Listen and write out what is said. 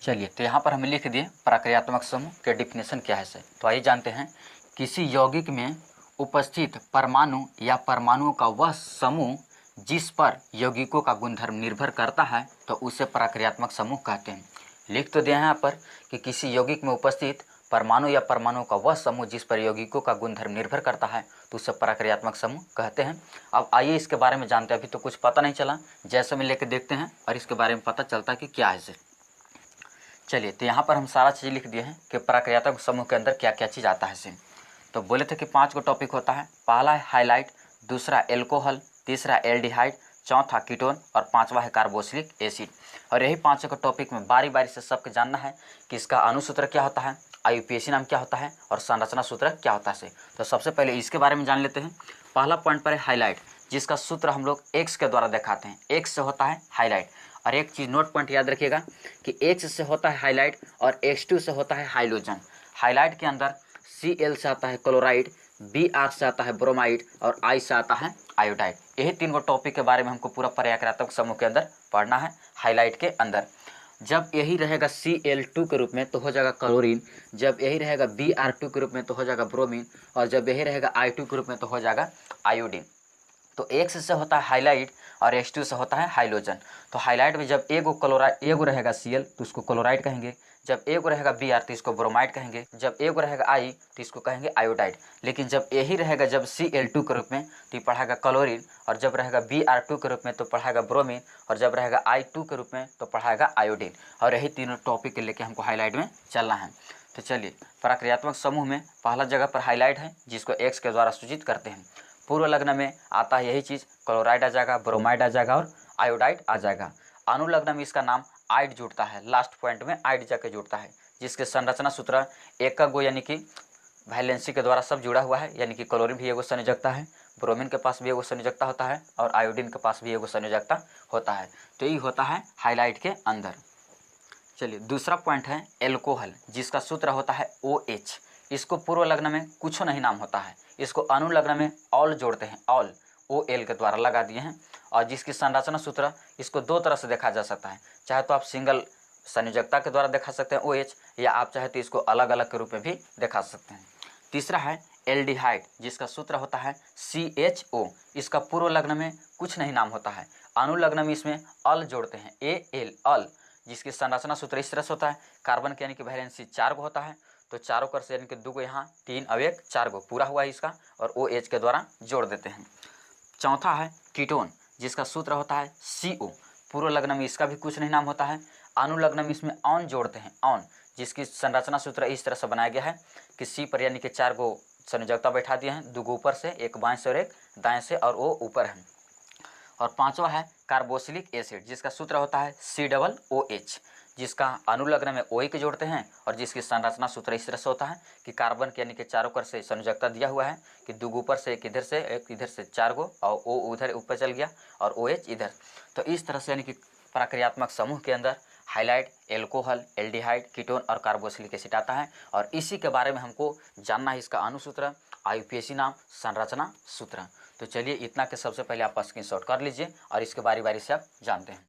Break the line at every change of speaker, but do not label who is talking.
चलिए, तो यहाँ पर हमें लिख दिए प्रक्रियात्मक समूह के डिफिनेशन क्या है सर। तो आइए जानते हैं। किसी यौगिक में उपस्थित परमाणु या परमाणुओं का वह समूह जिस पर यौगिकों का गुणधर्म निर्भर करता है तो उसे प्रक्रियात्मक समूह कहते हैं। लिख तो दिया है यहाँ पर कि किसी यौगिक में उपस्थित परमाणु या परमाणुओं का वह समूह जिस पर यौगिकों का गुणधर्म निर्भर करता है तो उसे प्रक्रियात्मक समूह कहते हैं। अब आइए इसके बारे में जानते हैं। अभी तो कुछ पता नहीं चला, जैसे में लेकर देखते हैं और इसके बारे में पता चलता है कि क्या है। चलिए, तो यहाँ पर हम सारा चीज़ लिख दिए हैं कि प्रक्रियात्मक समूह के अंदर क्या क्या चीज़ आता है से। तो बोले थे कि 5 को टॉपिक होता है। पहला है हाइलाइट, दूसरा एल्कोहल, तीसरा एल्डिहाइड, चौथा कीटोन और पांचवा है कार्बोक्सिलिक एसिड। और यही 5 को टॉपिक में बारी बारी से सबके जानना है कि इसका अणुसूत्र क्या होता है, आईयूपीएसी नाम क्या होता है और संरचना सूत्र क्या होता है। तो सबसे पहले इसके बारे में जान लेते हैं। पहला पॉइंट पर है हाईलाइट, जिसका सूत्र हम लोग एक्स के द्वारा दिखाते हैं। एक्स से होता है हाईलाइट। और एक चीज़ नोट पॉइंट याद रखिएगा कि एक्स से होता है हाईलाइट और H2 से होता है हाइड्रोजन। हाईलाइट के अंदर Cl से आता है क्लोराइड, Br से आता है ब्रोमाइड और I से आता है आयोडाइड। यही 3 को टॉपिक के बारे में हमको पूरा प्रक्रियात्मक समूह के अंदर पढ़ना है। हाईलाइट के अंदर जब यही रहेगा Cl2 के रूप में तो हो जाएगा क्लोरीन, जब यही रहेगा Br2 के रूप में तो हो जाएगा ब्रोमीन और जब यही रहेगा I2 के रूप में तो हो जाएगा आयोडीन। तो एक्स से होता है हाइलाइट और H2 से होता है हाइड्रोजन। तो हाइलाइट में जब एगो रहेगा Cl तो उसको क्लोराइड कहेंगे, जब एगो रहेगा Br तो इसको ब्रोमाइड कहेंगे, जब एगो रहेगा I तो इसको कहेंगे आयोडाइड। लेकिन जब यही रहेगा जब Cl2 के रूप में तो ये पढ़ाएगा क्लोरीन और जब रहेगा Br2 के रूप में तो पढ़ाएगा ब्रोमीन और जब रहेगा I2 के रूप में तो पढ़ाएगा आयोडीन। और यही तीनों टॉपिक के लेके हमको हाईलाइट में चलना है। तो चलिए, प्रक्रियात्मक समूह में पहला जगह पर हाईलाइट है जिसको एक्स के द्वारा सूचित करते हैं। पूर्व लग्न में आता है यही चीज़, क्लोराइड आ जाएगा, ब्रोमाइड आ जाएगा और आयोडाइड आ जाएगा। अनुलग्न में इसका नाम आइड जुड़ता है, लास्ट पॉइंट में आइड जाके जुड़ता है, जिसके संरचना सूत्र एक गो यानी कि वैलेंसी के द्वारा सब जुड़ा हुआ है। यानी कि क्लोरीन भी एगो संयोजकता है, ब्रोमीन के पास भी एगो संयोजकता होता है और आयोडीन के पास भी एगो संयोजकता होता है। तो ये होता है हाईलाइट के अंदर। चलिए, दूसरा पॉइंट है एल्कोहल, जिसका सूत्र होता है OH। इसको पूर्व लग्न में कुछ नहीं नाम होता है, इसको अनुलग्न में ऑल जोड़ते हैं, ऑल OL के द्वारा लगा दिए हैं। और जिसकी संरचना सूत्र इसको 2 तरह से देखा जा सकता है, चाहे तो आप सिंगल संयोजकता के द्वारा देखा सकते हैं OH, या आप चाहे तो इसको अलग अलग के रूप में भी देखा सकते हैं। तीसरा है एल्डिहाइड, जिसका सूत्र होता है CHO। इसका पूर्व लग्न में कुछ नहीं नाम होता है, अनुलग्न में इसमें अल जोड़ते हैं, AL अल, जिसकी संरचना सूत्र इस तरह से होता है। कार्बन के यानी कि वैलेंसी 4 गो होता है, तो चारों कर से यानी कि 2 गो यहाँ, 3 अब 1 4 गो पूरा हुआ है इसका, और OH के द्वारा जोड़ देते हैं। चौथा है कीटोन, जिसका सूत्र होता है CO। पूर्व लग्न में इसका भी कुछ नहीं नाम होता है, अनुलग्न में इसमें ऑन जोड़ते हैं, ऑन, जिसकी संरचना सूत्र इस तरह से बनाया गया है कि C पर यानी कि 4 गो संयोजकता बैठा दिए हैं, 2 गो ऊपर से, एक बाएं से और एक दाएं से, और वो ऊपर है। और पांचवा है कार्बोक्सिलिक एसिड, जिसका सूत्र होता है COOH, जिसका अनुलग्न में OH के जोड़ते हैं और जिसकी संरचना सूत्र इस तरह से होता है कि कार्बन के यानी कि चारों कर से संयोजकता दिया हुआ है कि 2 गो ऊपर से, एक इधर से, एक इधर से, 4 गो, और O उधर ऊपर चल गया और OH इधर। तो इस तरह से यानी कि प्रक्रियात्मक समूह के अंदर हाइलाइट, एल्कोहल, एल्डिहाइड, कीटोन और कार्बोक्सिलिक एसिड आता है। और इसी के बारे में हमको जानना है, इसका अणुसूत्र, आईयूपीएसी नाम, संरचना सूत्र। तो चलिए, इतना के सबसे पहले आप स्क्रीनशॉट कर लीजिए और इसके बारी बारी से आप जानते हैं।